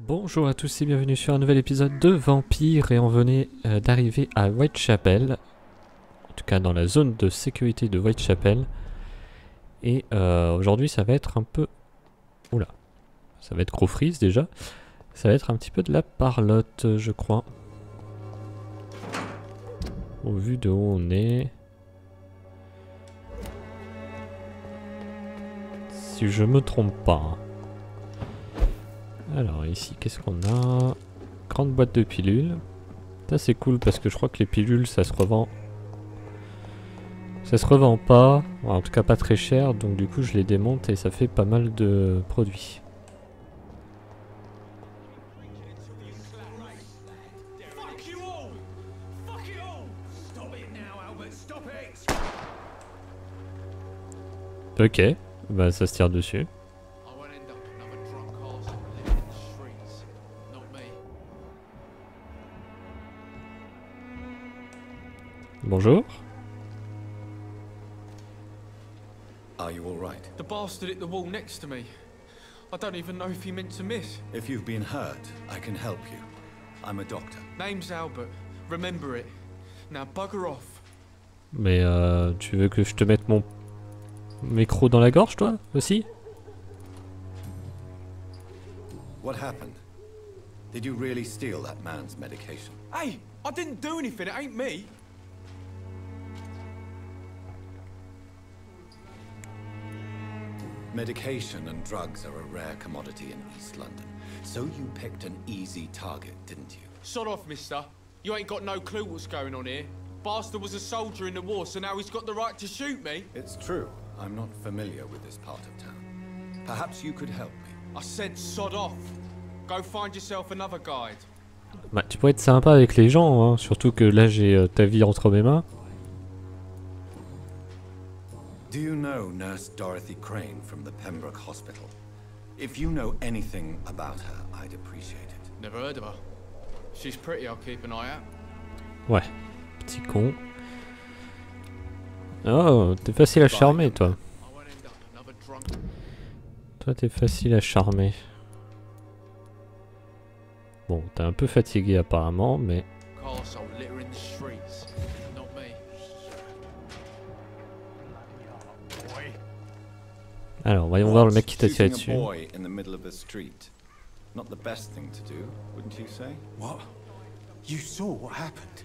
Bonjour à tous et bienvenue sur un nouvel épisode de Vampyr et on venait d'arriver à Whitechapel, en tout cas dans la zone de sécurité de Whitechapel. Et aujourd'hui ça va être un peu... Oula, ça va être gros freeze déjà. Ça va être un petit peu de la parlotte je crois. Au vu de où on est... Si je me trompe pas. Alors ici, qu'est-ce qu'on a? Grande boîte de pilules. Ça c'est cool parce que je crois que les pilules ça se revend. Ça se revend pas, en tout cas pas très cher, donc du coup je les démonte et ça fait pas mal de produits. Ok, bah ça se tire dessus. Bonjour. Are you all right? The bastard hit the wall next to me. I don't even know if he meant to miss. If you've been hurt, I can help you. I'm a doctor. Name's Albert. Remember it. Now bugger off. Mais tu veux que je te mette mon micro dans la gorge toi aussi? What happened? Did you really steal that man's medication? Hey, I didn't do anything. It ain't me. Medication and drugs are a rare commodity in East London. So you picked an easy target, didn't you? Sod off, mister. You ain't got no clue what's going on here. Bastard was a soldier in the war, so now he's got the right to shoot me. It's true. I'm not familiar with this part of town. Perhaps you could help me. I said sod off. Go find yourself another guide. Bah tu pourrais être sympa avec les gens, hein, surtout que là j'ai ta vie entre mes mains. Do you know Nurse Dorothy Crane from the Pembroke Hospital? If you know anything about her, I'd appreciate it. Never heard of her. She's pretty, I'll keep an eye out. Ouais, petit con. Oh, t'es facile à charmer toi. Toi t'es facile à charmer. Bon, t'es un peu fatigué apparemment, mais... Alors, voyons voir le mec qui t'a tiré dessus. Not the best thing to do, wouldn't you say? What? You saw what happened?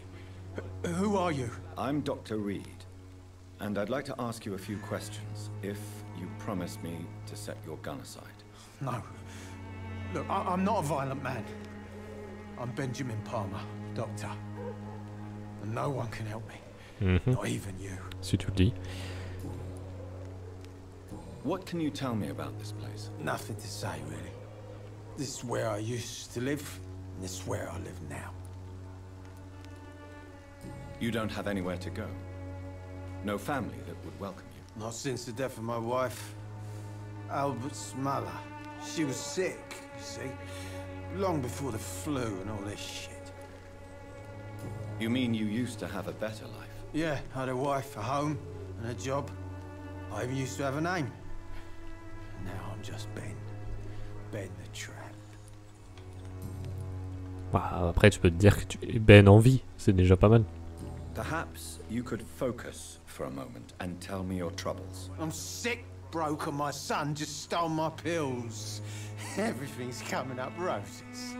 Who are you? I'm Dr. Reed, and I'd like to ask you a few questions, if you promise me to set your gun aside. No. Look, I'm not a violent man. I'm Benjamin Palmer, doctor. And no one can help me. Not even you. Si tu le dis. What can you tell me about this place? Nothing to say, really. This is where I used to live, and this is where I live now. You don't have anywhere to go? No family that would welcome you? Not since the death of my wife, Albert's mother. She was sick, you see. Long before the flu and all this shit. You mean you used to have a better life? Yeah, I had a wife, a home, and a job. I even used to have a name. Now I'm just Ben. Ben the Trap. Bah, après tu peux te dire que tu es Ben en vie, c'est déjà pas mal. Perhaps you could focus for a moment and tell me your troubles. I'm sick, broke, and my son just stole my pills. Everything's coming up roses.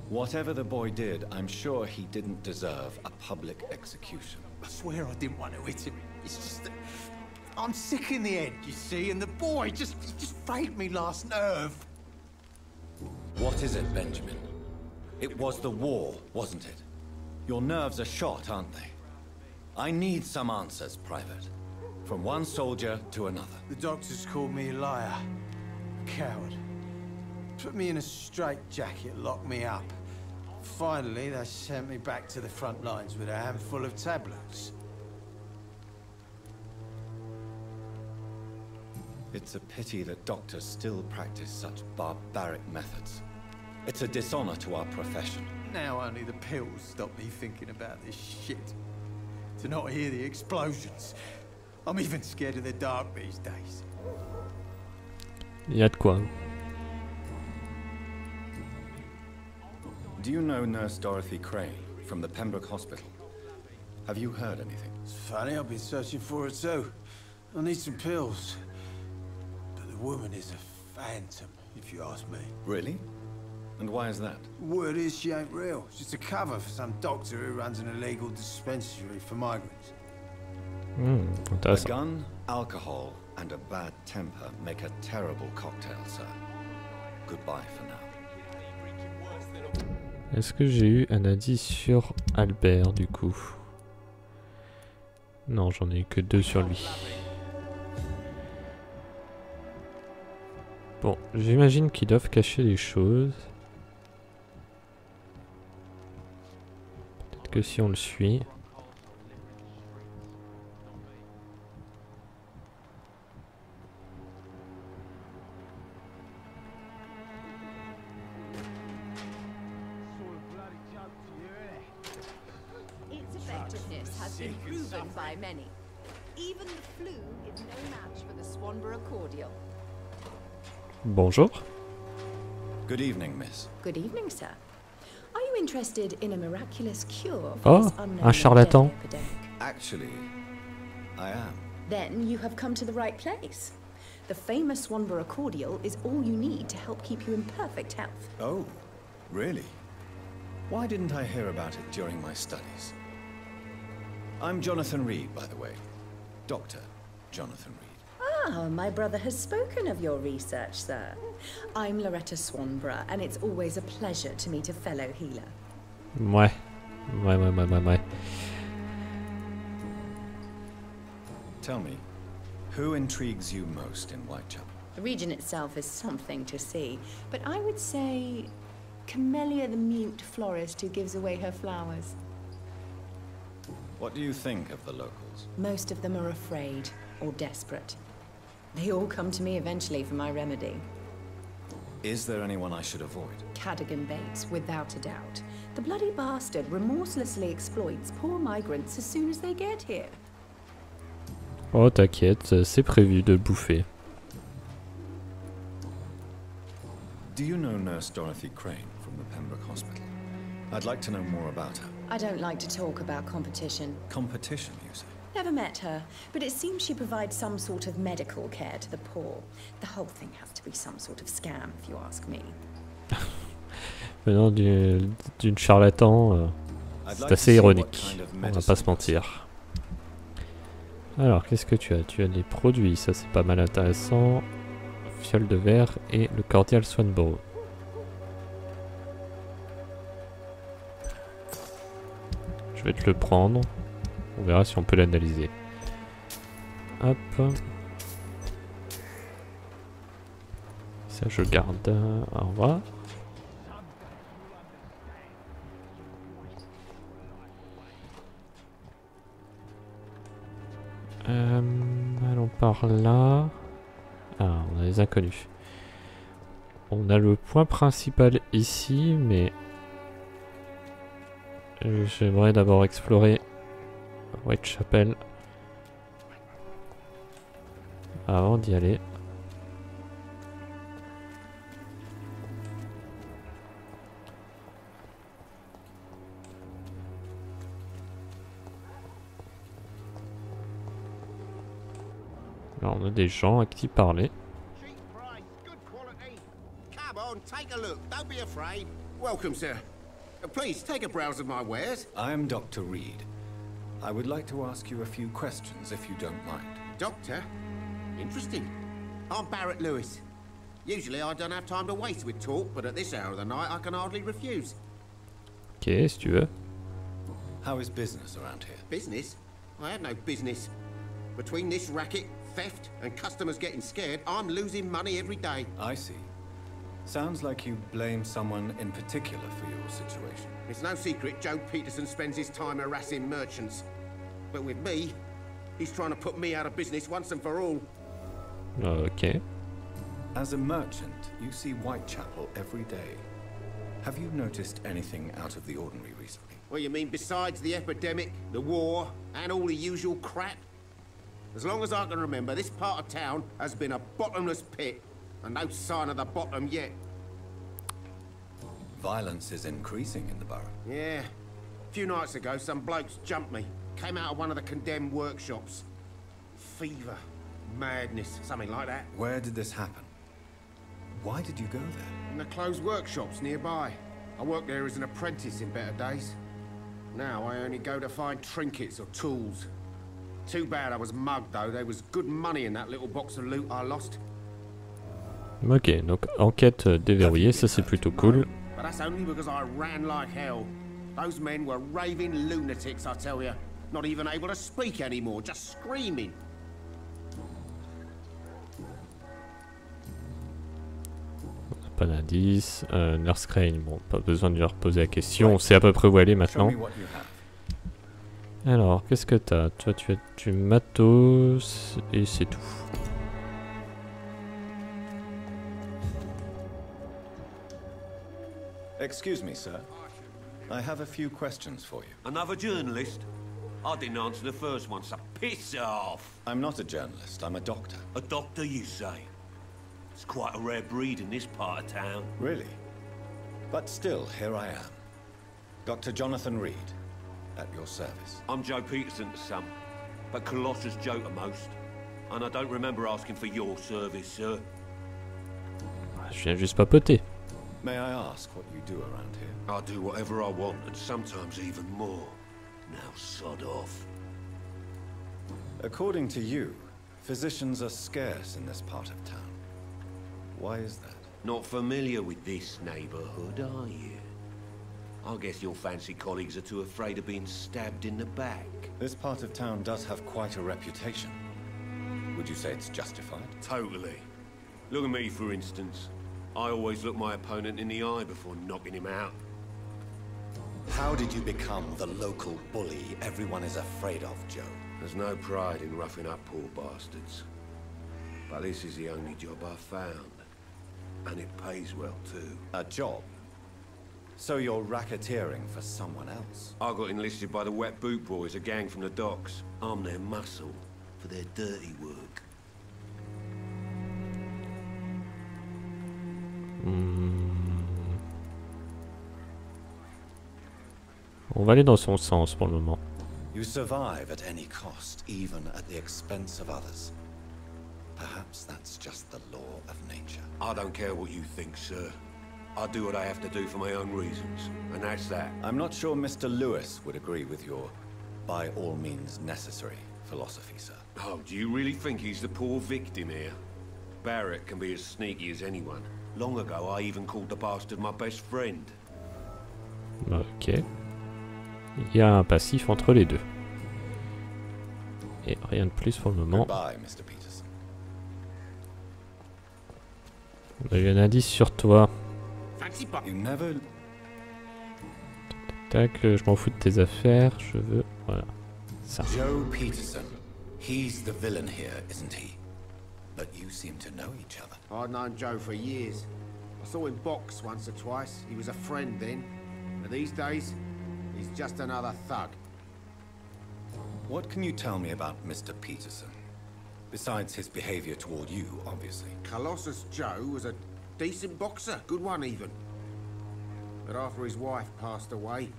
Whatever the boy did, I'm sure he didn't deserve a public execution. I swear I didn't want to hit him. It's just that I'm sick in the head, you see, and the boy just failed me last nerve. What is it, Benjamin? It was the war, wasn't it? Your nerves are shot, aren't they? I need some answers, Private. From one soldier to another. The doctors called me a liar, a coward. Put me in a straitjacket, locked me up. Finally, they sent me back to the front lines with a handful of tablets. It's a pity that doctors still practice such barbaric methods. It's a dishonor to our profession. Now only the pills stop me thinking about this shit. To not hear the explosions. I'm even scared of the dark these days. Il y a de quoi. Do you know Nurse Dorothy Crane from the Pembroke Hospital? Have you heard anything? It's funny, I've been searching for her too. I need some pills. But the woman is a phantom, if you ask me. Really? And why is that? Word is she ain't real. It's just a cover for some doctor who runs an illegal dispensary for migrants. A Intéressant. gun, alcohol, and a bad temper make a terrible cocktail, sir. Goodbye for now. Est-ce que j'ai eu un indice sur Albert du coup? Non, j'en ai eu que 2 sur lui. Bon, j'imagine qu'ils doivent cacher des choses. Peut-être que si on le suit... Its effectiveness has been proven by many. Even the flu is no match for the Swanborough cordial. Bonjour. Good evening, miss. Good evening, sir. Are you interested in a miraculous cure for Oh, this unknown un charlatan. deadly epidemic? Actually, I am. Then you have come to the right place. The famous Swanborough cordial is all you need to help keep you in perfect health. Oh, really? Why didn't I hear about it during my studies? I'm Jonathan Reed, by the way. Dr. Jonathan Reed. Ah, my brother has spoken of your research, sir. I'm Loretta Swanborough, and it's always a pleasure to meet a fellow healer. Ouais. Ouais. Tell me, who intrigues you most in Whitechapel? The region itself is something to see, but I would say Camellia the mute florist who gives away her flowers. What do you think of the locals? Most of them are afraid or desperate. They all come to me eventually for my remedy. Is there anyone I should avoid? Cadogan Bates, without a doubt. The bloody bastard remorselessly exploits poor migrants as soon as they get here. Oh, t'inquiète, c'est prévu de le bouffer. Do you know Nurse Dorothy Crane from the Pembroke Hospital? I'd like to know more about her. I don't like to talk about competition. Competition, you say? Never met her, but it seems she provides some sort of medical care to the poor. The whole thing has to be some sort of scam, if you ask me. Venant d'une charlatan, c'est assez ironique, on va pas se mentir. Alors, qu'est-ce que tu as? Tu as des produits, ça c'est pas mal intéressant. Fiole de verre et le cordial Swanborough. Je vais te le prendre. On verra si on peut l'analyser. Hop. Ça je garde. Au revoir. Allons par là. Ah, on a les inconnus. On a le point principal ici, mais j'aimerais d'abord explorer Whitechapel avant d'y aller. Là, on a des gens à qui parler. Cheap price, good quality. Come on, take a look. Don't be afraid. Welcome, sir. Please take a browse of my wares. I am Dr. Reed. I would like to ask you a few questions, if you don't mind. Doctor? Interesting. I'm Barrett Lewis. Usually I don't have time to waste with talk, but at this hour of the night I can hardly refuse. Ok, si tu veux. How is business around here? Business? I have no business. Between this racket, theft, and customers getting scared, I'm losing money every day. I see. Sounds like you blame someone in particular for your situation. It's no secret Joe Peterson spends his time harassing merchants. But with me, he's trying to put me out of business once and for all. Ok. As a merchant, you see Whitechapel every day. Have you noticed anything out of the ordinary recently? What you mean besides the epidemic, the war, and all the usual crap? As long as I can remember, this part of town has been a bottomless pit. and no sign of the bottom yet. Violence is increasing in the borough. Yeah. A few nights ago, some blokes jumped me. Came out of one of the condemned workshops. Fever, madness, something like that. Where did this happen? Why did you go there? In the closed workshops nearby. I worked there as an apprentice in better days. Now I only go to find trinkets or tools. Too bad I was mugged though. There was good money in that little box of loot I lost. Ok, donc enquête déverrouillée, ça c'est plutôt cool. But that's only because I ran like hell. Those men were raving lunatics, I tell you. Not even able to speak anymore, just screaming. Pas d'indice. Nurse Crane, bon, pas besoin de leur poser la question. On sait à peu près où elle est maintenant. Alors, qu'est-ce que t'as? Toi, tu as du matos et c'est tout. Excuse me, sir. I have a few questions for you. Another journalist? I didn't answer the first one, so piss off! I'm not a journalist, I'm a doctor. A doctor, you say? It's quite a rare breed in this part of town. Really? But still, here I am. Dr. Jonathan Reed, at your service. I'm Joe Peterson to some, but Colossus Joe to most. And I don't remember asking for your service, sir. Je viens juste papoter. May I ask what you do around here? I do whatever I want, and sometimes even more. Now sod off. According to you, physicians are scarce in this part of town. Why is that? Not familiar with this neighborhood, are you? I guess your fancy colleagues are too afraid of being stabbed in the back. This part of town does have quite a reputation. Would you say it's justified? Totally. Look at me, for instance. I always look my opponent in the eye before knocking him out. How did you become the local bully everyone is afraid of, Joe? There's no pride in roughing up poor bastards. But this is the only job I've found. And it pays well, too. A job? So you're racketeering for someone else? I got enlisted by the Wet Boot Boys, a gang from the docks. I'm their muscle for their dirty work. On va aller dans son sens pour le moment. You survive at any cost, even at the expense of others. Perhaps that's just the law of nature. I don't care what you think, sir. I do what I have to do for my own reasons, and that's that. I'm not sure Mr. Lewis would agree with your by all means necessary philosophy, sir. Oh, do you really think he's the poor victim here? Barrett can be as sneaky as anyone. Long ago, I even called the bastard my best friend. Ok. Il y a un passif entre les deux. Et rien de plus pour le moment. Goodbye, Mr. Peterson. On a eu un indice sur toi. You never... Tac, je m'en fous de tes affaires, je veux... Voilà. Ça. Joe Peterson. He's the villain here, isn't he? But you seem to know each other. I'd known Joe for years. I saw him box once or twice. He was a friend then. But these days, he's just another thug. What can you tell me about Mr. Peterson? Besides his behavior toward you, obviously. Colossus Joe was a decent boxer, good one even. But after his wife passed away,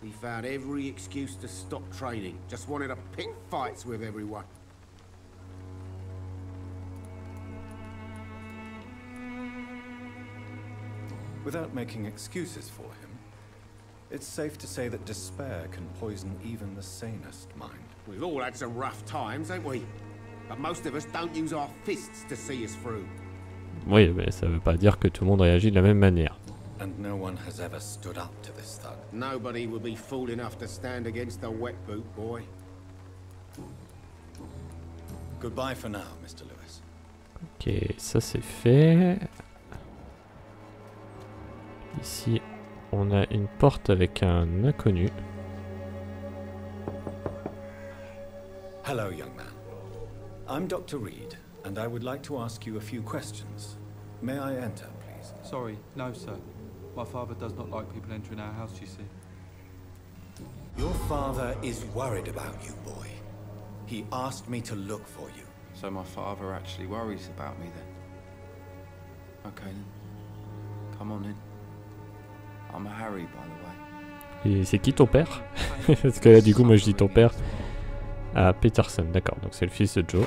he found every excuse to stop training. Just wanted to pick fights with everyone. Without making excuses for him, it's safe to say that despair can poison even the sanest mind. We've all had some rough times, ain't we? But most of us don't use our fists to see us through. Oui, mais ça veut pas dire que tout le monde réagit de la même manière. And no one has ever stood up to this thug. Nobody would be fool enough to stand against the wet boot boy. Goodbye for now, Mr. Lewis. Ok, ça c'est fait. Ici, on a une porte avec un inconnu. Hello, young man. I'm Dr. Reed, and I would like to ask you a few questions. May I enter, please? Sorry, no, sir. My father does not like people entering our house, you see. Your father is worried about you, boy. He asked me to look for you. So my father actually worries about me then? Okay then. Come on in. I'm Harry, by the way. Et c'est qui ton père? Parce que là, du coup, moi je dis ton père. Ah, Peterson, d'accord, donc c'est le fils de Joe.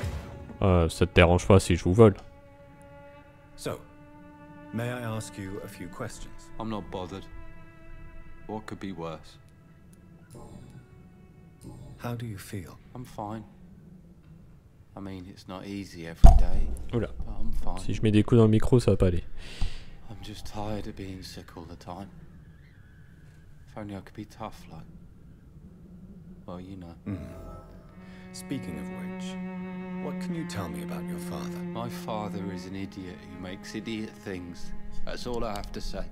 Ça te dérange pas si je vous vole? So, may I ask you a few questions? I'm not bothered. What could be worse? How do you feel? I'm fine. I mean, it's not easy every day, Oula. but I'm fine. Si je mets des coups dans le micro, ça va pas aller. I'm just tired of being sick all the time. If only I could be tough, like... Well, you know. Speaking of which, what can you tell me about your father? My father is an idiot who makes idiot things. That's all I have to say.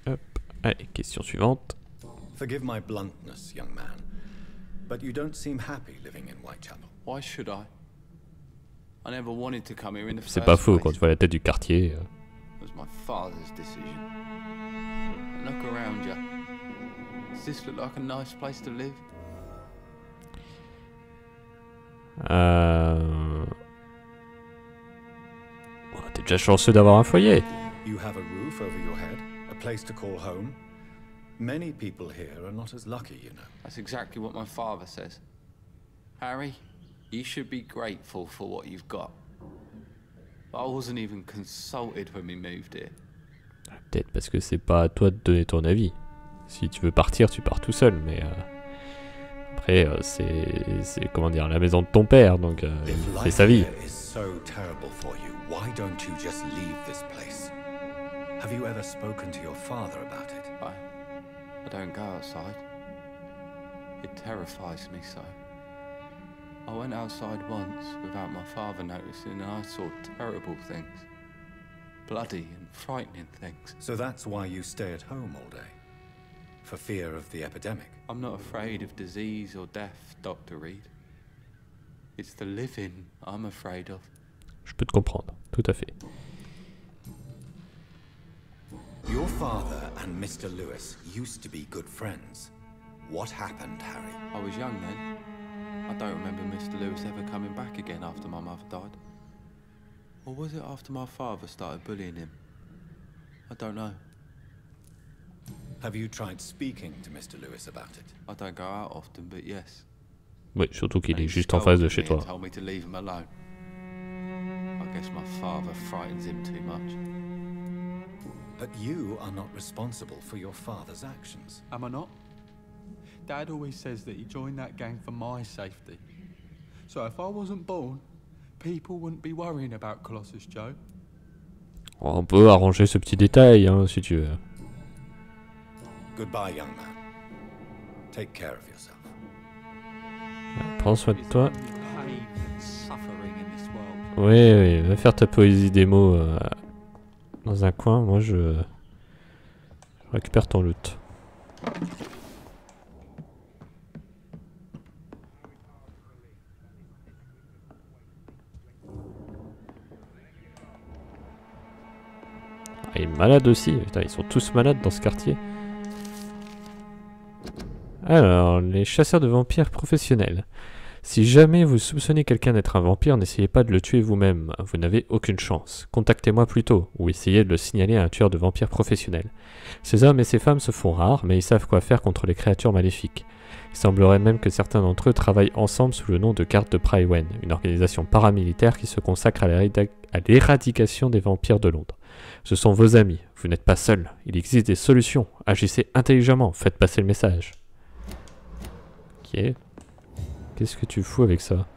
Hop. Allez, question suivante. Forgive my bluntness, young man, but you don't seem happy living in Whitechapel. Why should I? I never wanted to come here in the first C'est pas faux, place. quand tu vois la tête du quartier. It was my father's decision. And look around you. Does this look like a nice place to live? Oh, t'es déjà chanceux d'avoir un foyer. You have a roof over your head, a place to call home. Many people here are not as lucky, you know. That's exactly what my father says. Harry, you should be grateful for what you've got. I wasn't even consulted when we moved here. Peut-être parce que c'est pas à toi de donner ton avis. Si tu veux partir, tu pars tout seul, mais après c'est comment dire, la maison de ton père, donc il fait sa vie. Is so terrible for you. Why don't you just leave this place? Have you ever spoken to your father about it? I don't go outside. It terrifies me so. I went outside once without my father noticing and I saw terrible things. Bloody and frightening things. So that's why you stay at home all day? For fear of the epidemic? I'm not afraid of disease or death, Dr. Reed. It's the living I'm afraid of. Je peux te comprendre, tout à fait. Your father and Mr. Lewis used to be good friends. What happened, Harry? I was young then. I don't remember Mr. Lewis ever coming back again after my mother died. Or was it after my father started bullying him? I don't know. Have you tried speaking to Mr. Lewis about it? I don't go out often, but yes. Oui, surtout qu'il est And he juste en face de scolded chez me toi. and told me to leave him alone. I guess my father frightens him too much. But you are not responsible for your father's actions. Am I not? Dad always says that he joined that gang for my safety. So if I wasn't born, people wouldn't be worrying about Colossus Joe. On peut arranger ce petit détail, hein, si tu veux. Goodbye, young man. Take care of yourself. Prends soin de toi. Pain and suffering in this world. Oui, oui, va faire ta poésie démo dans un coin. Moi, je récupère ton loot. Ah, il est malade aussi. Putain, ils sont tous malades dans ce quartier. Alors, les chasseurs de vampires professionnels. Si jamais vous soupçonnez quelqu'un d'être un vampire, n'essayez pas de le tuer vous-même, vous n'avez aucune chance. Contactez-moi plutôt, ou essayez de le signaler à un tueur de vampires professionnel. Ces hommes et ces femmes se font rares, mais ils savent quoi faire contre les créatures maléfiques. Il semblerait même que certains d'entre eux travaillent ensemble sous le nom de Garde de Prywen, une organisation paramilitaire qui se consacre à l'éradication des vampires de Londres. Ce sont vos amis, vous n'êtes pas seuls, il existe des solutions, agissez intelligemment, faites passer le message. Ok. Qu'est-ce que tu fous avec ça?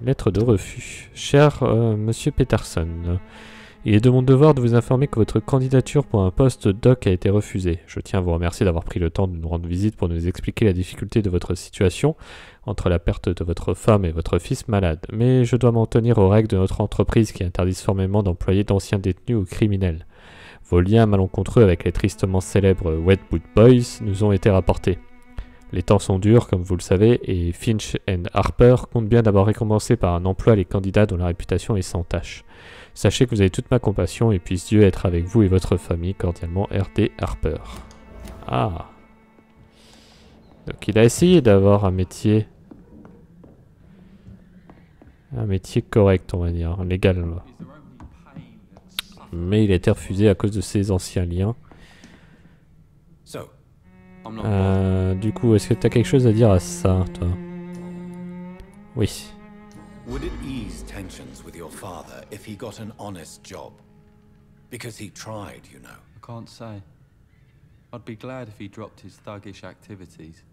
Lettre de refus. Cher Monsieur Peterson, il est de mon devoir de vous informer que votre candidature pour un poste doc a été refusée. Je tiens à vous remercier d'avoir pris le temps de nous rendre visite pour nous expliquer la difficulté de votre situation entre la perte de votre femme et votre fils malade. Mais je dois m'en tenir aux règles de notre entreprise qui interdisent formellement d'employer d'anciens détenus ou criminels. Vos liens malencontreux avec les tristement célèbres Wet Boot Boys nous ont été rapportés. Les temps sont durs, comme vous le savez, et Finch et Harper comptent bien d'abord récompenser par un emploi les candidats dont la réputation est sans tache. Sachez que vous avez toute ma compassion et puisse Dieu être avec vous et votre famille. Cordialement, R.D. Harper. Ah. Donc il a essayé d'avoir un métier. Un métier correct, on va dire, légal. Mais il a été refusé à cause de ses anciens liens. Du coup, est-ce que tu as quelque chose à dire à ça, toi? Oui. Would it ease tensions with your father if he got an honest job? Because he tried, you know. I can't say. I'd be glad if he dropped his thuggish activities,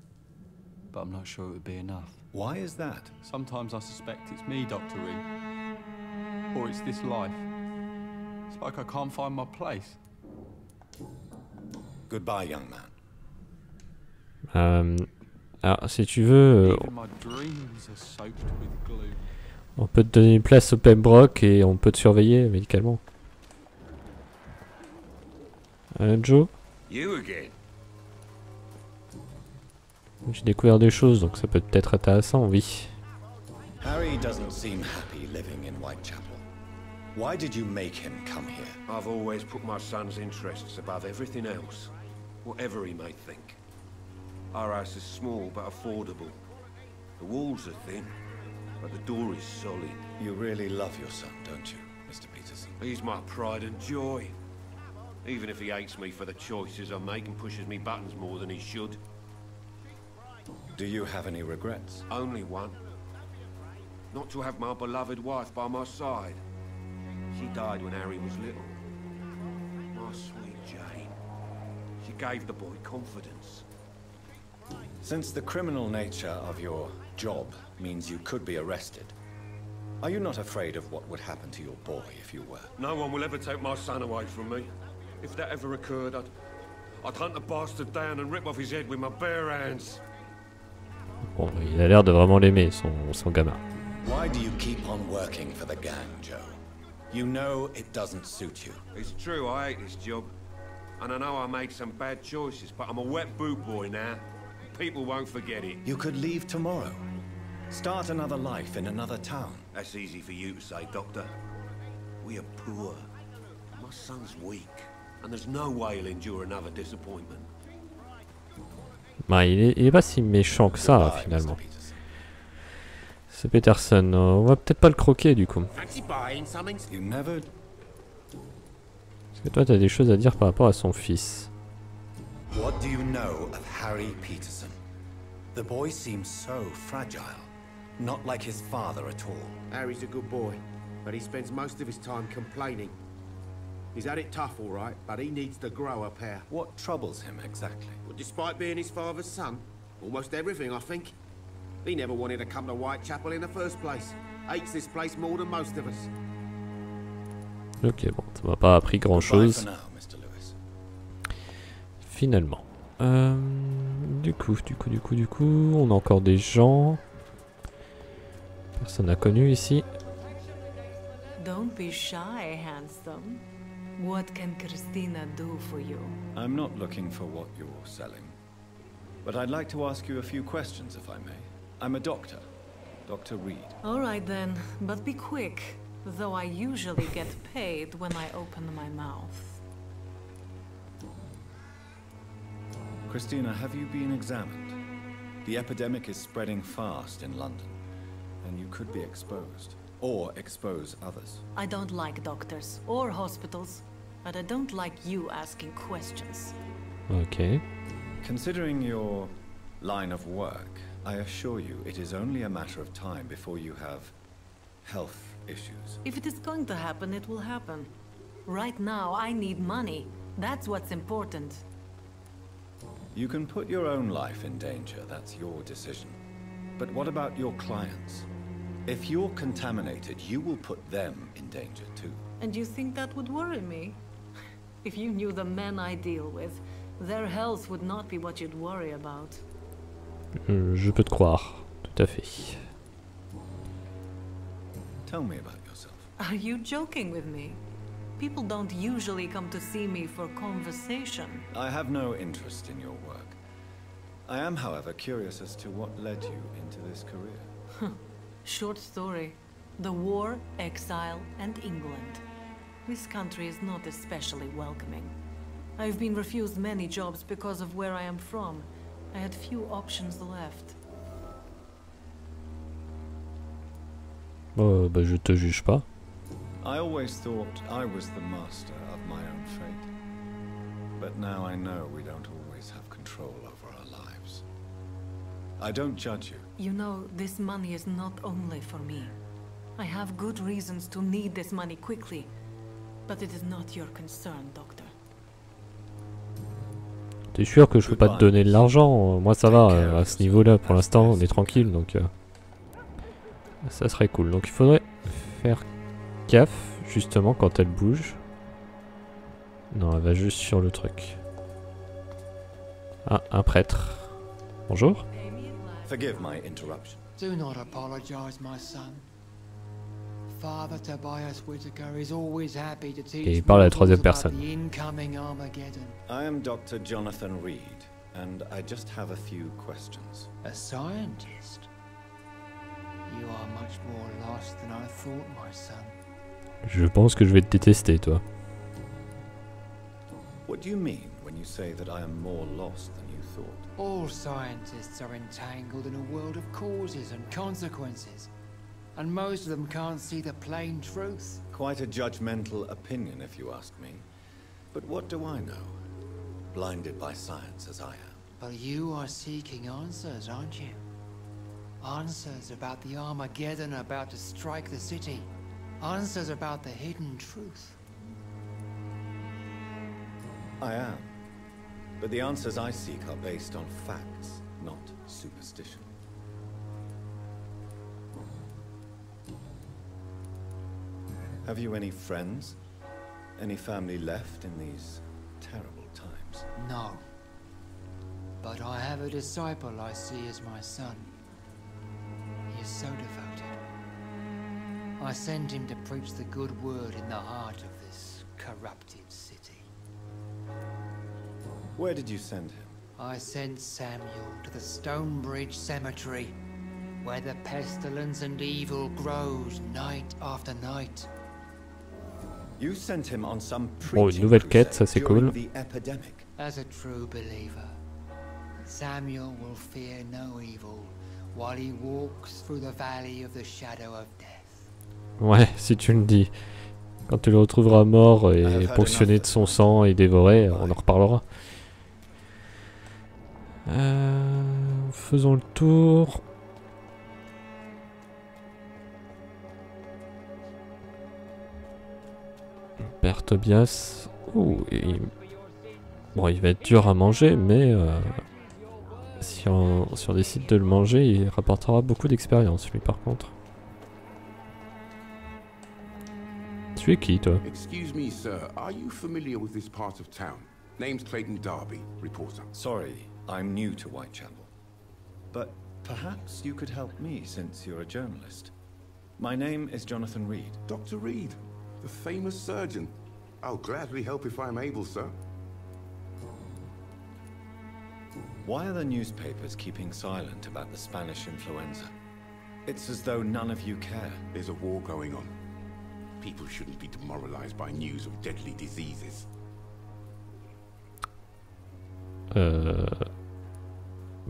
but I'm not sure it would be enough. Why is that? Sometimes I suspect it's me, Dr. Reed. Or it's this life. It's like I can't find my place. Goodbye, young man. Alors, si tu veux, on peut te donner une place au Pembroke et on peut te surveiller médicalement. Joe? J'ai découvert des choses, donc ça peut être intéressant, oui. Harry doesn't seem happy living in Whitechapel. Why did you make him come here? I've always put my son's interests above everything else, whatever he may think. Our house is small but affordable. The walls are thin, but the door is solid. You really love your son, don't you, Mr. Peterson? He's my pride and joy. Even if he hates me for the choices I make and pushes me buttons more than he should. Do you have any regrets? Only one. Not to have my beloved wife by my side. She died when Harry was little. My sweet Jane. She gave the boy confidence. Since the criminal nature of your job means you could be arrested, are you not afraid of what would happen to your boy if you were? No one will ever take my son away from me. If that ever occurred, I'd hunt the bastard down and rip off his head with my bare hands. Bon, il a l'air de vraiment l'aimer, son gamin. Why do you keep on working for the gang, Joe? You know it doesn't suit you. It's true, I hate this job. And I know I made some bad choices, but I'm a wet boot boy now. People won't forget it. You could leave tomorrow. Start another life in another town. That's easy for you to say, Doctor. We are poor. My son's weak. And there's no way he'll endure another disappointment. Bah, il est pas si méchant que ça, finalement. C'est Peterson. On va peut-être pas le croquer, du coup. Est-ce que toi, t'as des choses à dire par rapport à son fils? What do you know of Harry Peterson? The boy seems so fragile. Not like his father at all. Harry's a good boy, but he spends most of his time complaining. He's had it tough, all right, but he needs to grow a pair. What troubles him exactly? Well, despite being his father's son, almost everything, I think. He never wanted to come to Whitechapel in the first place. Hates this place more than most of us. Ok, bon, ça m'a pas appris grand-chose. Finalement. Du coup, on a encore des gens. Personne n'a connu ici. Don't be shy, handsome. What can Christina do for you? I'm not looking for what you're selling. But I'd like to ask you a few questions, if I may. I'm a doctor. Dr. Reed. All right then, but be quick. Though I usually get paid when I open my mouth. Christina, have you been examined? The epidemic is spreading fast in London, and you could be exposed. Or expose others. I don't like doctors or hospitals, but I don't like you asking questions. Okay. Considering your line of work, I assure you it is only a matter of time before you have health issues. If it is going to happen, it will happen. Right now, I need money. That's what's important. You can put your own life in danger, that's your decision. But what about your clients? If you're contaminated, you will put them in danger too. And you think that would worry me? If you knew the men I deal with, their health would not be what you'd worry about. Je peux te croire, tout à fait. Tell me about yourself. Are you joking with me? People don't usually come to see me for conversation. I have no interest in your work. I am, however, curious as to what led you into this career. Short story. The war, exile, and England. This country is not especially welcoming. I've been refused many jobs because of where I am from. I had few options left. Bah je te juge pas. I always thought I was the master of my own fate. But now I know we don't always have control over our lives. I don't judge you. You know, this money is not only for me. I have good reasons to need this money quickly. But it is not your concern, Doctor. T'es sûr que je peux pas te donner de l'argent? Moi ça va, à ce niveau-là pour l'instant on est tranquille donc ça serait cool. Donc il faudrait faire gaffe justement quand elle bouge. Non, elle va juste sur le truc. Ah, un prêtre. Bonjour. Forgive my interruption. Do not apologize, my son. Father Tobias Whitaker is always happy to teach Et il parle à la troisième mortals about personne. the incoming Armageddon. I am Dr. Jonathan Reed, and I just have a few questions. A scientist? You are much more lost than I thought, my son. Je pense que je vais te détester, toi. What do you mean when you say that I am more lost than you thought? All scientists are entangled in a world of causes and consequences. And most of them can't see the plain truth. Quite a judgmental opinion, if you ask me. But what do I know? Blinded by science as I am. But you are seeking answers, aren't you? Answers about the Armageddon about to strike the city. Answers about the hidden truth. I am. But the answers I seek are based on facts, not superstition. Have you any friends? Any family left in these terrible times? No. But I have a disciple I see as my son. He is so devoted. I send him to preach the good word in the heart of this corrupted city. Where did you send him? I sent Samuel to the Stonebridge Cemetery, where the pestilence and evil grows night after night. You sent him on some Bon, une nouvelle quête, ça c'est cool. the epidemic. As a true believer, Samuel will fear no evil while he walks through the valley of the shadow of death. Ouais, si tu le dis. Quand tu le retrouveras mort et ponctionné de son sang et dévoré, on en reparlera. Faisons le tour. Père Tobias. Oh, bon, il va être dur à manger, mais si on décide de le manger, il rapportera beaucoup d'expérience, lui, par contre. Tu es qui, toi? Excuse me, sir. Are you familiar with this part of town? Name's Clayton Darby, reporter. Sorry, I'm new to Whitechapel. But perhaps you could help me since you're a journalist. My name is Jonathan Reed. Dr. Reed, the famous surgeon. I'll gladly help if I'm able, sir. Why are the newspapers keeping silent about the Spanish influenza? It's as though none of you care. There's a war going on. People shouldn't be demoralized by news of deadly diseases.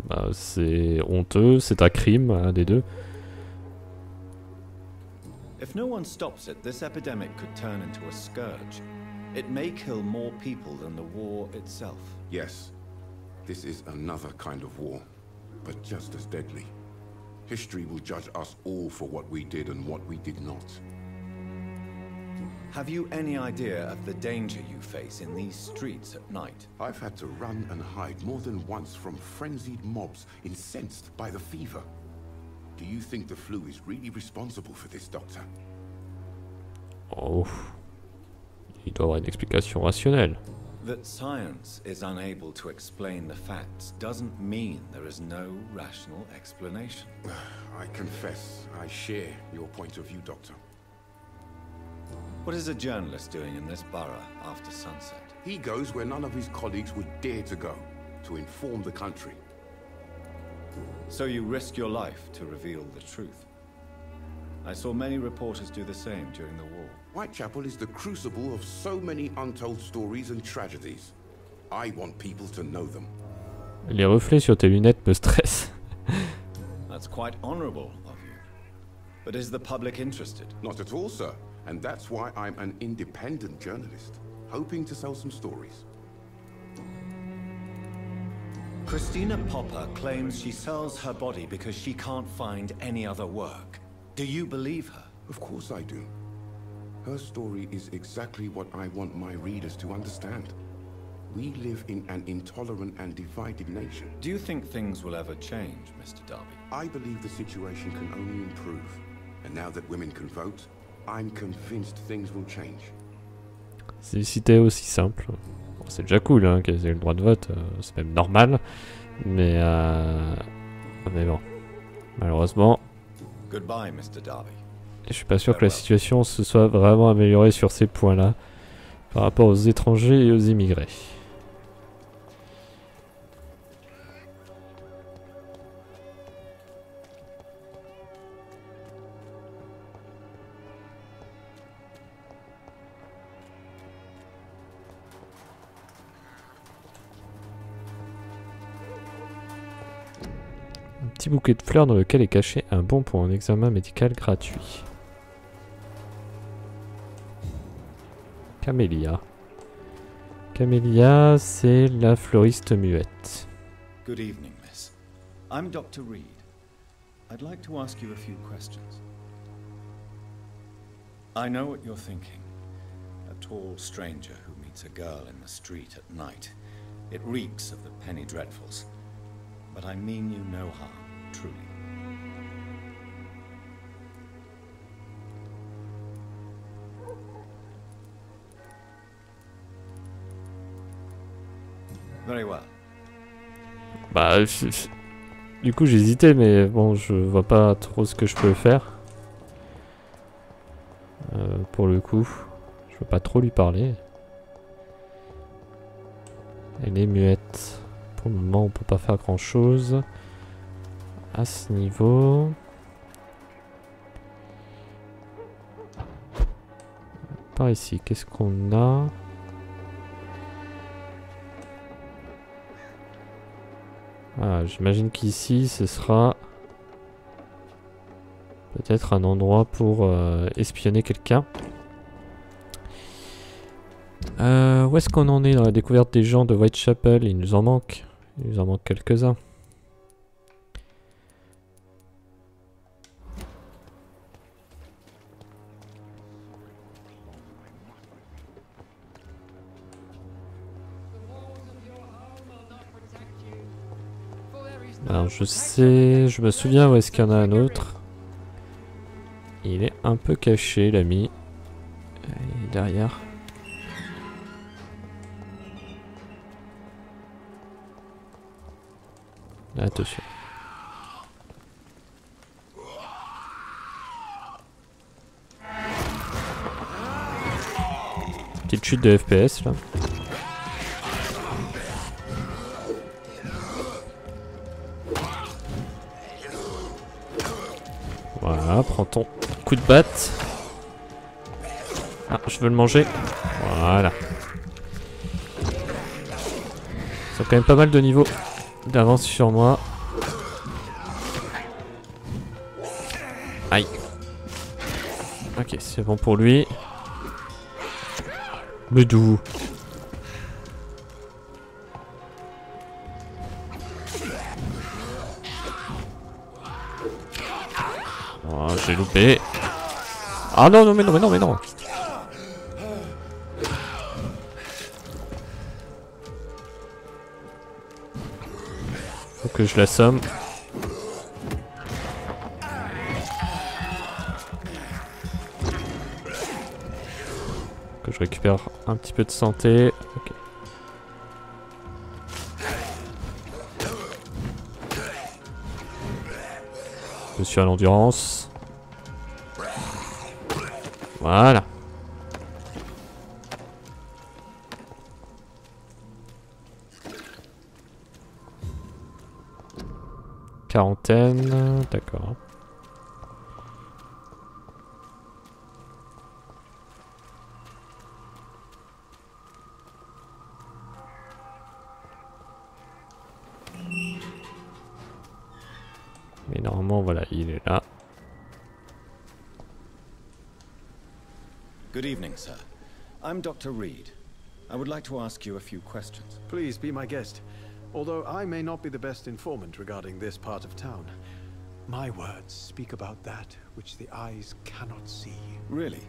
Bah, c'est honteux, c'est un crime, un des deux. If no one stops it, this epidemic could turn into a scourge. It may kill more people than the war itself. Yes, this is another kind of war, but just as deadly. History will judge us all for what we did and what we did not. Have you any idea of the danger you face in these streets at night? I've had to run and hide more than once from frenzied mobs incensed by the fever. Do you think the flu is really responsible for this, Doctor? Oh. Il doit avoir une explication rationnelle. That science is unable to explain the facts doesn't mean there is no rational explanation. I confess, I share your point of view, Doctor. What is a journalist doing in this borough after sunset? He goes where none of his colleagues would dare to go, to inform the country. So you risk your life to reveal the truth. I saw many reporters do the same during the war. Whitechapel is the crucible of so many untold stories and tragedies. I want people to know them. Les reflets sur tes lunettes me stressent. That's quite honorable of you. But is the public interested? Not at all, sir. And that's why I'm an independent journalist, hoping to sell some stories. Christina Popper claims she sells her body because she can't find any other work. Do you believe her? Of course I do. Her story is exactly what I want my readers to understand. We live in an intolerant and divided nation. Do you think things will ever change, Mr. Darby? I believe the situation can only improve. And now that women can vote, I'm convinced things will change. Si c'était aussi simple, bon, c'est déjà cool hein, qu'elles aient le droit de vote, c'est même normal, mais bon, malheureusement, Goodbye, Mr. Darby. je suis pas sûr que la situation se soit vraiment améliorée sur ces points-là par rapport aux étrangers et aux immigrés. Petit bouquet de fleurs dans lequel est caché un bon pour un examen médical gratuit. Camélia. Camélia, c'est la fleuriste muette. Good evening, miss. I'm Dr. Reed. I'd like to ask you a few questions. I know what you're thinking. A tall stranger who meets a girl in the street at night. It reeks of the penny dreadfuls. But I mean you no harm. Truly. Very well. Bah, du coup j'hésitais, mais bon, je vois pas trop ce que je peux faire. Pour le coup, je veux pas trop lui parler. Elle est muette. Pour le moment, on peut pas faire grand chose. À ce niveau. Par ici, qu'est-ce qu'on a? Ah, j'imagine qu'ici, ce sera peut-être un endroit pour espionner quelqu'un. Où est-ce qu'on en est dans la découverte des gens de Whitechapel? Il nous en manque quelques-uns. Alors je me souviens où est-ce qu'il y en a un autre. Il est un peu caché l'ami. Il est derrière. Attention. Petite chute de FPS là. Voilà, prends ton coup de batte. Ah, je veux le manger. Voilà. Ils ont quand même pas mal de niveaux d'avance sur moi. Aïe. Ok, c'est bon pour lui. Mais d'où? Oh, j'ai loupé. Ah non, non, mais non, mais non, mais non. Faut que je l'assomme. Que je récupère un petit peu de santé. Ok. Je suis à l'endurance. Voilà. Quarantaine, d'accord. Mais normalement, voilà, il est là. Good evening, sir. I'm Dr. Reed. I would like to ask you a few questions. Please be my guest. Although I may not be the best informant regarding this part of town, my words speak about that which the eyes cannot see. Really?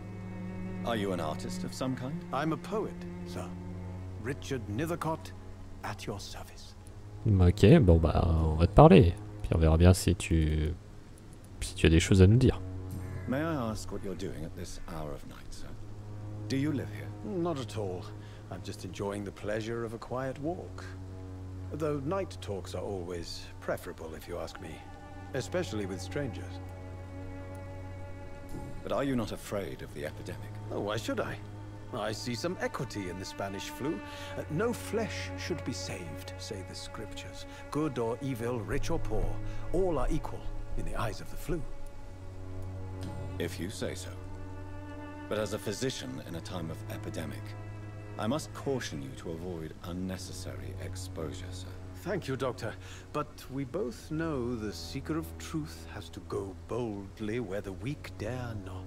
Are you an artist of some kind? I'm a poet, sir. Richard Nethercott, at your service. Ok, bon bah on va te parler. Puis on verra bien si tu as des choses à nous dire. May I ask what you're doing at this hour of night, sir? Do you live here? Not at all. I'm just enjoying the pleasure of a quiet walk. Though night talks are always preferable, if you ask me. Especially with strangers. But are you not afraid of the epidemic? Oh, why should I? I see some equity in the Spanish flu. No flesh should be saved, say the scriptures. Good or evil, rich or poor, all are equal in the eyes of the flu. If you say so. But as a physician in a time of epidemic, I must caution you to avoid unnecessary exposure, sir. Thank you, Doctor. But we both know the seeker of truth has to go boldly where the weak dare not.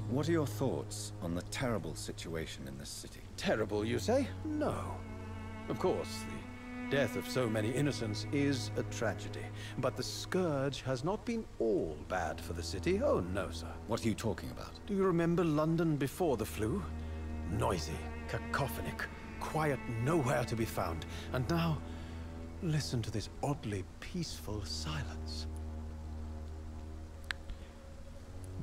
What are your thoughts on the terrible situation in this city? Terrible, you say? No. Of course, the death of so many innocents is a tragedy. But the scourge has not been all bad for the city. Oh, no, sir. What are you talking about? Do you remember London before the flu? Noisy, cacophonic, quiet nowhere to be found. And now, listen to this oddly peaceful silence.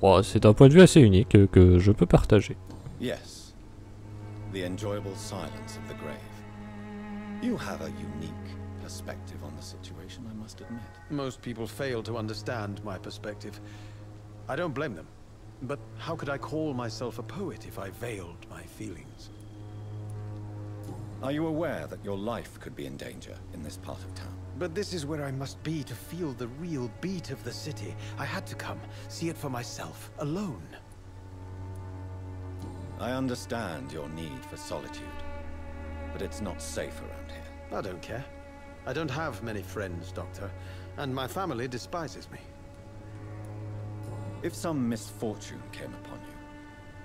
Bon, c'est un point de vue assez unique que je peux partager. Yes. The enjoyable silence of the grave. You have a unique perspective on the situation, I must admit. Most people fail to understand my perspective. I don't blame them. But how could I call myself a poet if I veiled my feelings? Are you aware that your life could be in danger in this part of town? But this is where I must be to feel the real beat of the city. I had to come, see it for myself, alone. I understand your need for solitude, but it's not safe around here. I don't care. I don't have many friends, Doctor, and my family despises me. If some misfortune came upon you,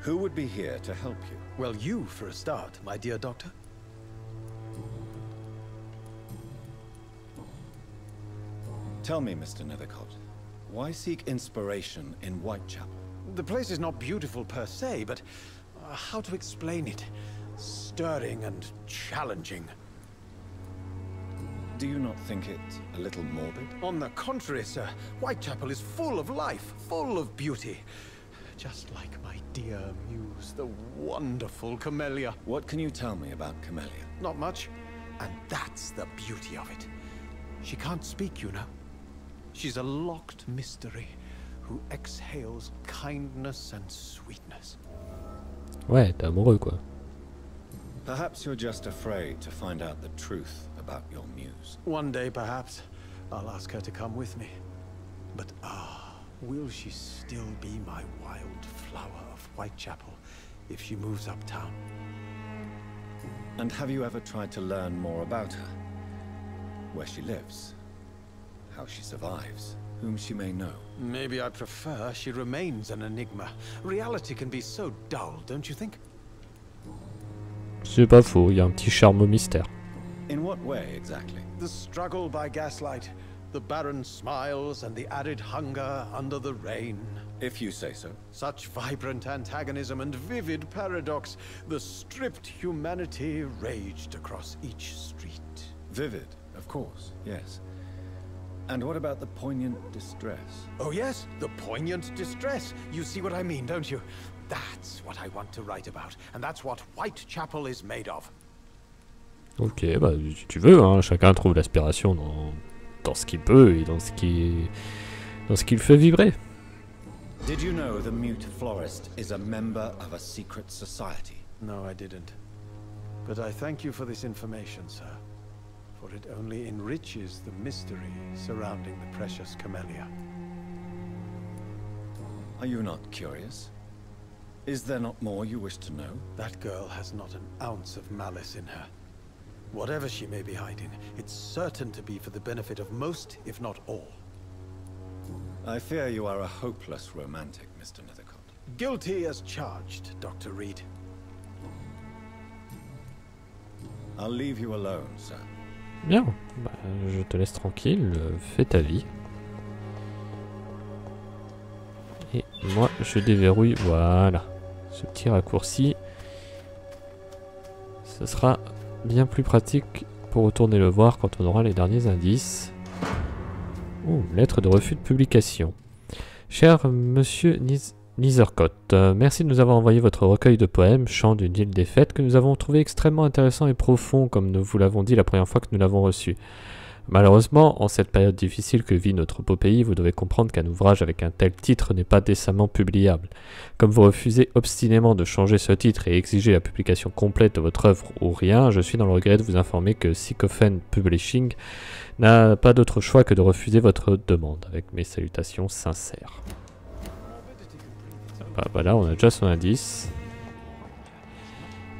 who would be here to help you? Well, you for a start, my dear Doctor. Tell me, Mr. Nethercott, why seek inspiration in Whitechapel? The place is not beautiful per se, but how to explain it? Stirring and challenging. Do you not think it a little morbid? On the contrary, sir. Whitechapel is full of life, full of beauty. Just like my dear muse, the wonderful Camellia. What can you tell me about Camellia? Not much. And that's the beauty of it. She can't speak, you know. She's a locked mystery who exhales kindness and sweetness. Ouais, t'es amoureux quoi. Perhaps you're just afraid to find out the truth about your muse. One day, perhaps, I'll ask her to come with me. But will she still be my wild flower of Whitechapel if she moves uptown? And have you ever tried to learn more about her? Where she lives? How she survives? Whom she may know? Maybe I prefer she remains an enigma. Reality can be so dull, don't you think? C'est pas faux, il y a un petit charme au mystère. In what way, exactly? The struggle by gaslight, the barren smiles and the added hunger under the rain. If you say so. Such vibrant antagonism and vivid paradox. The stripped humanity raged across each street. Vivid, of course, yes. And what about the poignant distress? Oh yes, the poignant distress. You see what I mean, don't you? That's what I want to write about, and that's what Whitechapel is made of. Ok, bah si tu veux, hein, chacun trouve l'aspiration dans ce qu'il peut et dans ce qui le fait vibrer. Did you know the mute florist is a member of a secret society? No, I didn't. But I thank you for this information, sir. For it only enriches the mystery surrounding the precious Camellia. Are you not curious? Is there not more you wish to know? That girl has not an ounce of malice in her. Whatever she may be hiding, it's certain to be for the benefit of most, if not all. I fear you are a hopeless romantic, Mr. Nethercott. Guilty as charged, Dr. Reed. I'll leave you alone, sir. Bien, bah, je te laisse tranquille, fais ta vie. Et moi, je déverrouille, voilà, ce petit raccourci. Ce sera bien plus pratique pour retourner le voir quand on aura les derniers indices. Oh, lettre de refus de publication. Cher monsieur Nethercott, merci de nous avoir envoyé votre recueil de poèmes, Chants d'une île défaite, que nous avons trouvé extrêmement intéressant et profond, comme nous vous l'avons dit la première fois que nous l'avons reçu. Malheureusement, en cette période difficile que vit notre beau pays, vous devez comprendre qu'un ouvrage avec un tel titre n'est pas décemment publiable. Comme vous refusez obstinément de changer ce titre et exiger la publication complète de votre œuvre ou rien, je suis dans le regret de vous informer que Sycophant Publishing n'a pas d'autre choix que de refuser votre demande, avec mes salutations sincères. Bah, voilà, on a déjà son indice.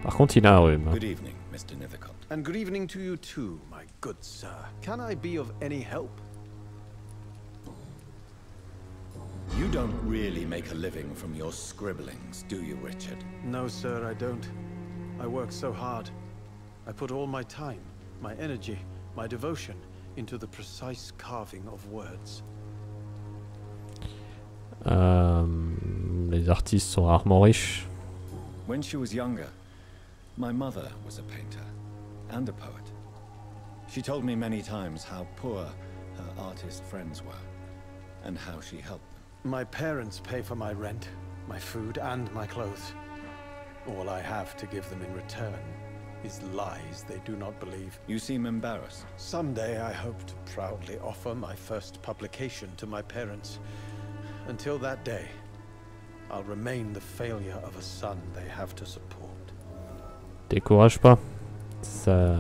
Par contre, il a un rhume. Good evening, Mr. Nethercott. And good evening to you too, my good sir. Can I be of any help? You don't really make a living from your scribblings, do you, Richard? No, sir, I don't. I work so hard. I put all my time, my energy, my devotion into the precise carving of words. Les artistes sont rarement riches. When she was younger, my mother was a painter and a poet. She told me many times how poor her artist friends were and how she helped them. My parents pay for my rent, my food, and my clothes. All I have to give them in return is lies they do not believe. You seem embarrassed. Someday I hope to proudly offer my first publication to my parents. Until that day, I'll remain the failure of a son they have to support. Décourage pas. Ça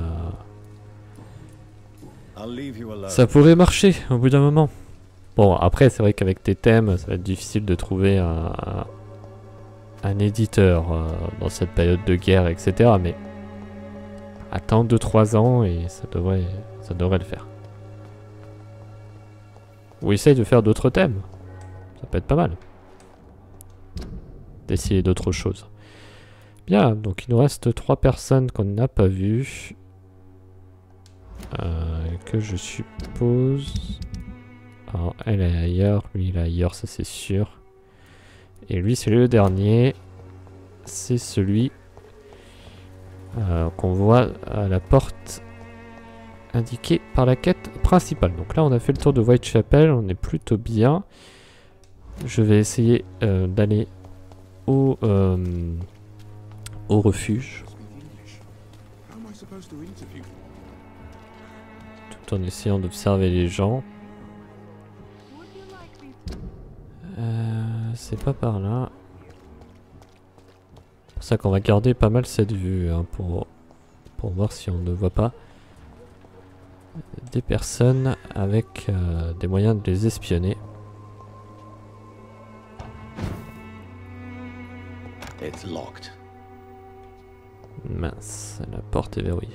pourrait marcher au bout d'un moment. Bon, après, c'est vrai qu'avec tes thèmes, ça va être difficile de trouver un éditeur dans cette période de guerre, etc. Mais attends 2-3 ans et ça devrait le faire. Ou essaye de faire d'autres thèmes. Ça peut être pas mal. D'essayer d'autres choses. Bien, donc il nous reste 3 personnes qu'on n'a pas vues. Que je suppose... Alors, elle est ailleurs, lui il est ailleurs, ça c'est sûr. Et lui c'est le dernier. C'est celui qu'on voit à la porte indiquée par la quête principale. Donc là on a fait le tour de Whitechapel, on est plutôt bien. Je vais essayer d'aller au refuge. Tout en essayant d'observer les gens. C'est pas par là. C'est pour ça qu'on va garder pas mal cette vue hein, pour voir si on ne voit pas des personnes avec des moyens de les espionner. It's locked. Mince, la porte est verrouillée.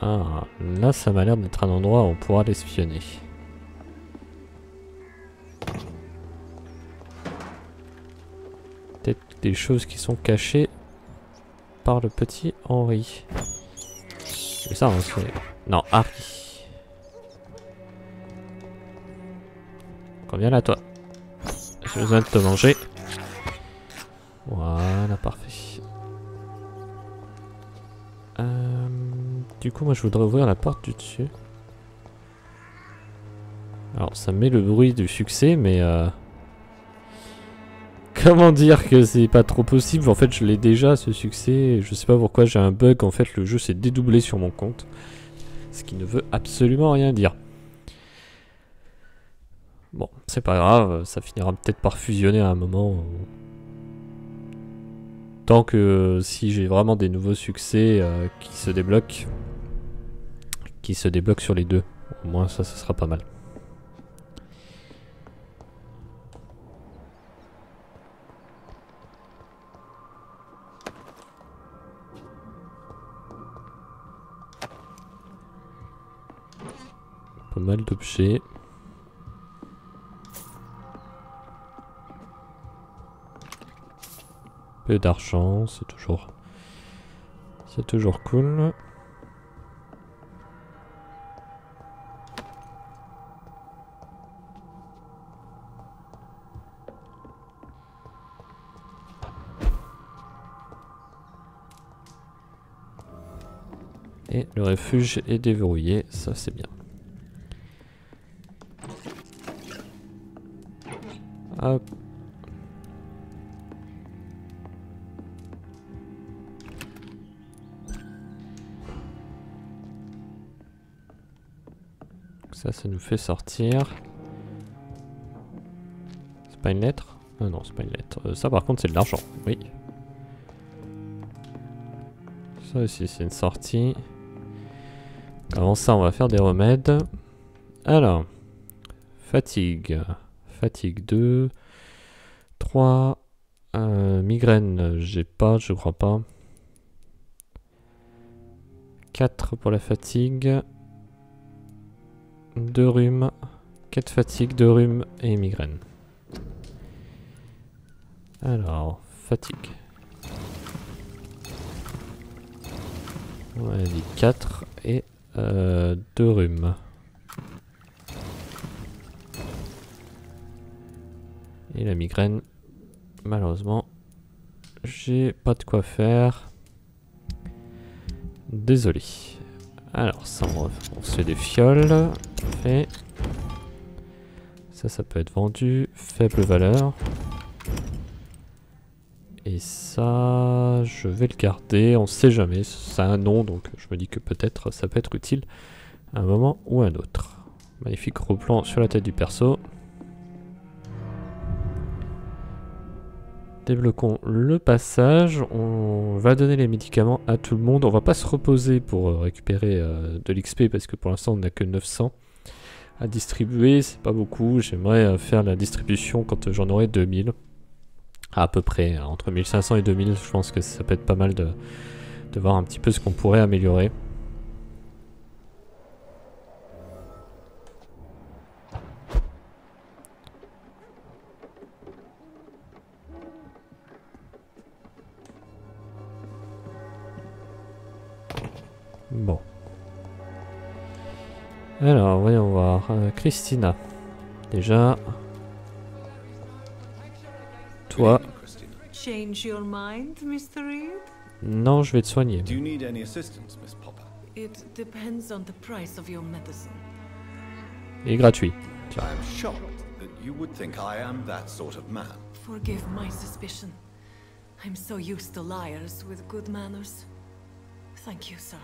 Ah, là ça m'a l'air d'être un endroit où on pourra l'espionner. Peut-être des choses qui sont cachées par le petit Henri. C'est ça, hein, c'est... Non, Harry. Reviens là, toi. J'ai besoin de te manger. Voilà, parfait. Du coup, moi je voudrais ouvrir la porte du dessus. Alors, ça met le bruit du succès, mais... Comment dire que c'est pas trop possible? En fait, je l'ai déjà, ce succès. Je sais pas pourquoi j'ai un bug. En fait, le jeu s'est dédoublé sur mon compte. Ce qui ne veut absolument rien dire. Bon, c'est pas grave. Ça finira peut-être par fusionner à un moment. Tant que si j'ai vraiment des nouveaux succès qui se débloquent sur les deux. Au moins, ça sera pas mal. Pas mal d'objets. Peu d'argent, c'est toujours cool. Et le refuge est déverrouillé, ça c'est bien. Hop. Ça nous fait sortir. C'est pas une lettre? Ah non, c'est pas une lettre. Ça par contre c'est de l'argent, oui. Ça aussi c'est une sortie. Avant ça on va faire des remèdes. Alors, fatigue. Fatigue 2. 3. Migraine, j'ai pas, je crois pas. 4 pour la fatigue. 2 rhumes, 4 fatigues, 2 rhumes et migraine. Alors, fatigue. On a dit 4 et 2 rhumes. Et la migraine, malheureusement, j'ai pas de quoi faire. Désolé. Alors, ça, on se fait des fioles. Parfait. Ça peut être vendu. Faible valeur. Et ça, je vais le garder. On sait jamais. Ça a un nom, donc je me dis que peut-être ça peut être utile à un moment ou à un autre. Magnifique gros plan sur la tête du perso. Débloquons le passage. On va donner les médicaments à tout le monde. On va pas se reposer pour récupérer de l'XP parce que pour l'instant on n'a que 900 à distribuer. C'est pas beaucoup. J'aimerais faire la distribution quand j'en aurai 2000. À peu près entre 1500 et 2000. Je pense que ça peut être pas mal de voir un petit peu ce qu'on pourrait améliorer. Bon. Alors, voyons voir. Christina. Déjà. Toi. Change your mind, Mr. Reed? Non, je vais te soigner. Do you need any assistance, Miss Popper? It depends on the price of your medicine. Et gratuit. I am shocked that you would think I am that sort of man. Forgive my suspicion. I'm so used to liars with good manners. Thank you, sir.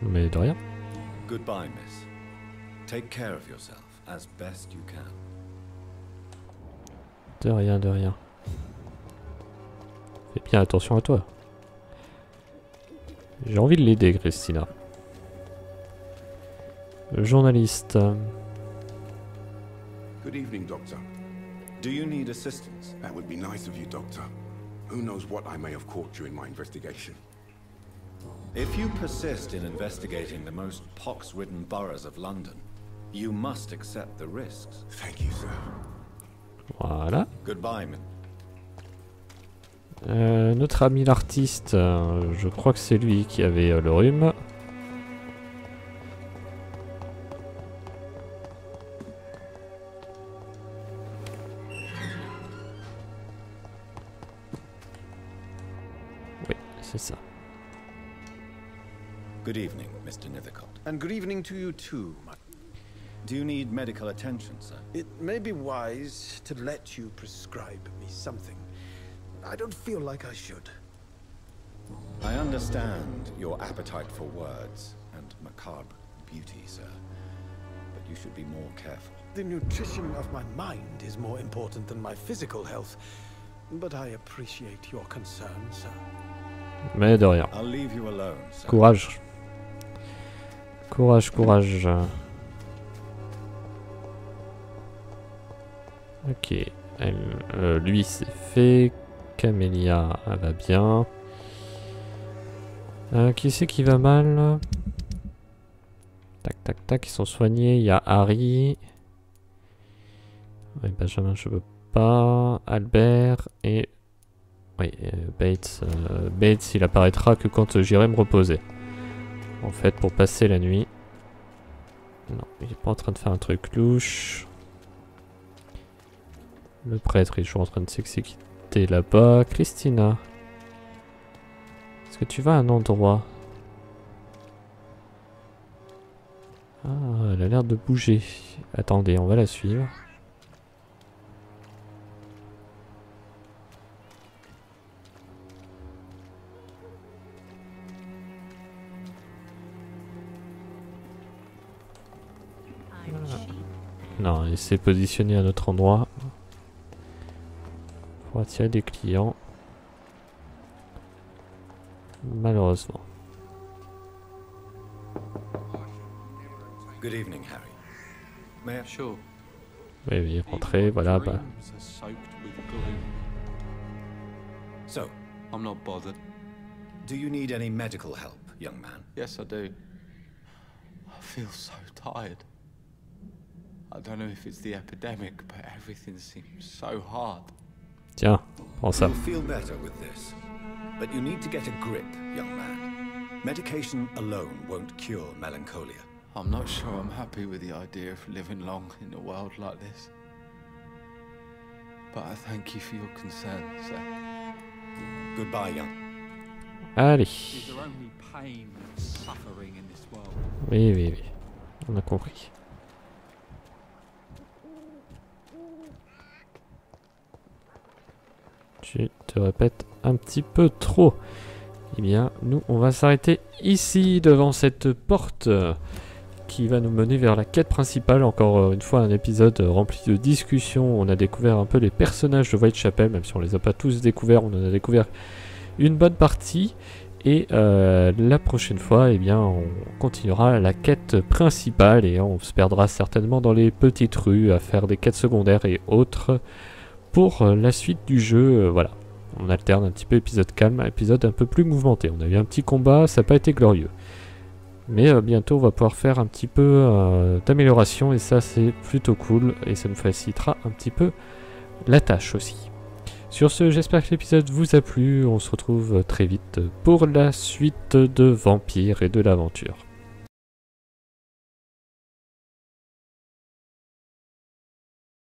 Mais de rien. Goodbye, miss. Take care of yourself as best you can. De rien, de rien. Fais bien attention à toi. J'ai envie de l'aider, Christina. Le journaliste. Good evening, Doctor. Do you need assistance? That would be nice of you, Doctor. Who knows what I may have caught during my investigation. If you persist in investigating the most pox-ridden boroughs of London, you must accept the risks. Thank you, sir. Voilà. Goodbye, notre ami l'artiste, je crois que c'est lui qui avait le rhume. Oui, c'est ça. Good evening, Mr. Nethercott. And good evening to you too. Do you need medical attention, sir? It may be wise to let you prescribe me something. I don't feel like I should. I understand your appetite for words and macabre beauty, sir. But you should be more careful. The nutrition of my mind is more important than my physical health. But I appreciate your concern, sir. Mais de rien. I'll leave you alone, sir. Courage. Courage, courage. Ok. Lui c'est fait. Camélia, elle va bien. Qui c'est qui va mal? Tac. Tac tac, ils sont soignés. Il y a Harry. Oui, Benjamin, je veux pas. Albert et... Oui, Bates. Bates, il apparaîtra que quand j'irai me reposer. En fait, pour passer la nuit. Non, il est pas en train de faire un truc louche. Le prêtre est toujours en train de s'exécuter là-bas. Christina. Est-ce que tu vas à un endroit? Ah, elle a l'air de bouger. Attendez, on va la suivre. Non, elle s'est positionnée à un autre endroit pour attirer des clients. Malheureusement. Good evening, Harry. May I... Sure. Oui, oui, rentrez, voilà. Bah. So, I'm not bothered. do you need any medical help, young man? Yes, I do. I feel so tired. I don't know if it's the epidemic, but everything seems so hard. Tiens, prends ça. You'll feel better with this. But you need to get a grip, young man. Medication alone won't cure melancholia. I'm not sure I'm happy with the idea of living long in a world like this. But I thank you for your concern, sir. Goodbye, young. Allez. Is there only pain and suffering in this world? Oui, oui, oui. On a compris. Tu te répètes un petit peu trop. Eh bien, nous, on va s'arrêter ici, devant cette porte qui va nous mener vers la quête principale. Encore une fois, un épisode rempli de discussions. On a découvert un peu les personnages de Whitechapel, même si on les a pas tous découverts. On en a découvert une bonne partie. Et la prochaine fois, eh bien, on continuera la quête principale et on se perdra certainement dans les petites rues à faire des quêtes secondaires et autres pour la suite du jeu. Voilà, on alterne un petit peu épisode calme, épisode un peu plus mouvementé. On a eu un petit combat, ça n'a pas été glorieux. Mais bientôt, on va pouvoir faire un petit peu d'amélioration et ça, c'est plutôt cool et ça nous facilitera un petit peu la tâche aussi. Sur ce, j'espère que l'épisode vous a plu. On se retrouve très vite pour la suite de Vampyr et de l'aventure.